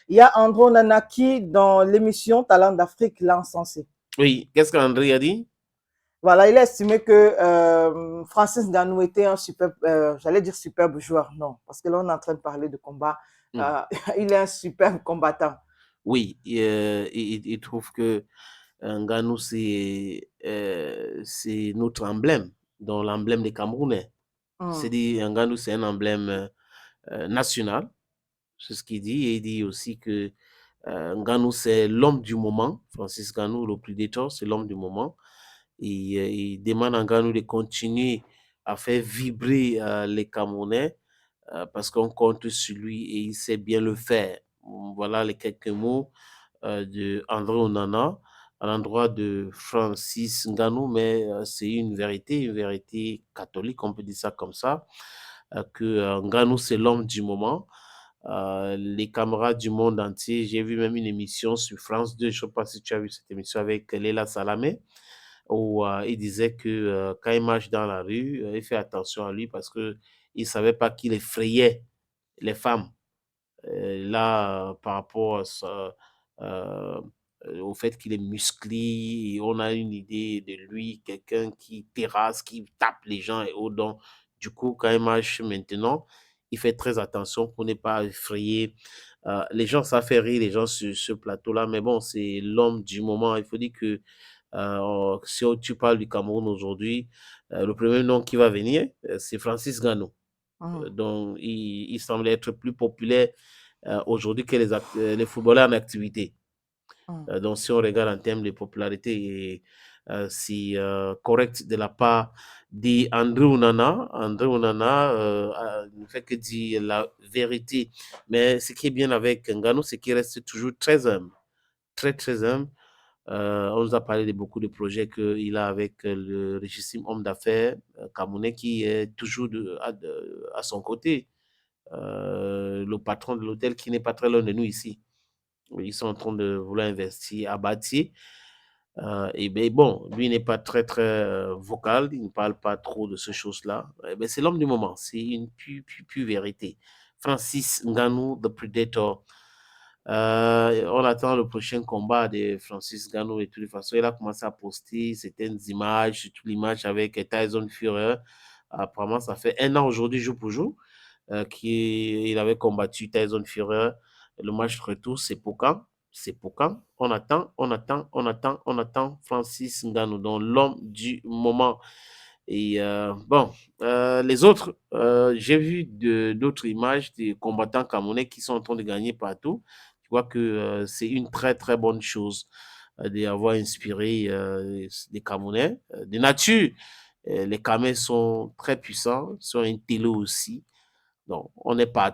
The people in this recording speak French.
Il y a Andro Nana qui, dans l'émission Talent d'Afrique, l'a encensé. Oui, qu'est-ce qu'André a dit? Voilà, il a estimé que Francis Ngannou était un superbe, j'allais dire superbe joueur, non, parce que là on est en train de parler de combat. Hmm. Il est un superbe combattant. Oui, il trouve que Ngannou, c'est notre emblème, dans l'emblème des Camerounais. C'est Mm, dit, Ngannou, c'est un emblème national, c'est ce qu'il dit. Et il dit aussi que Ngannou, c'est l'homme du moment. Francis Ngannou, le prédateur, c'est l'homme du moment. Et il demande à Ngannou de continuer à faire vibrer les Camerounais parce qu'on compte sur lui et il sait bien le faire. Voilà les quelques mots de André Onana à l'endroit de Francis Ngannou, mais c'est une vérité catholique, on peut dire ça comme ça, que Ngannou, c'est l'homme du moment. Les camarades du monde entier, j'ai vu même une émission sur France 2, je ne sais pas si tu as vu cette émission avec Léla Salamé, où il disait que quand il marche dans la rue, il fait attention à lui parce qu'il ne savait pas qu'il effrayait les femmes. Là, par rapport à ça, euh, au fait qu'il est musclé, et on a une idée de lui, quelqu'un qui terrasse, qui tape les gens et autres. Donc, du coup, quand il marche maintenant, il fait très attention pour ne pas effrayer. Les gens, ça fait rire les gens sur ce plateau-là, mais bon, c'est l'homme du moment. Il faut dire que si tu parles du Cameroun aujourd'hui, le premier nom qui va venir, c'est Francis Ngannou. mm, Donc, il semble être plus populaire aujourd'hui que les footballeurs en activité. mm. Donc, si on regarde en termes de popularité, c'est correct de la part d'André Onana. André Onana ne fait que dire la vérité. Mais ce qui est bien avec Ngannou, c'est qu'il reste toujours très humble. Très, très humble. On nous a parlé de beaucoup de projets qu'il a avec le richissime homme d'affaires camerounais qui est toujours à son côté. Le patron de l'hôtel qui n'est pas très loin de nous ici. Ils sont en train de vouloir investir à bâtir. Et bien bon, lui n'est pas très très vocal, il ne parle pas trop de ces choses-là. Ben, c'est l'homme du moment, c'est une pure vérité. Francis Ngannou, The Predator. On attend le prochain combat de Francis Ngannou et de toute façon, il a commencé à poster certaines images, surtout l'image avec Tyson Fury. Apparemment, ça fait un an aujourd'hui, jour pour jour il avait combattu Tyson Fury. Le match retour, c'est pour quand? C'est pour quand? On attend, on attend, on attend, on attend Francis Ngannou, donc l'homme du moment. Et bon, les autres, j'ai vu d'autres images des combattants camerounais qui sont en train de gagner partout. Je vois que c'est une très très bonne chose d'avoir inspiré les Camerounais. De nature, les Camerounais sont très puissants, sont intelligents aussi. Donc, on n'est pas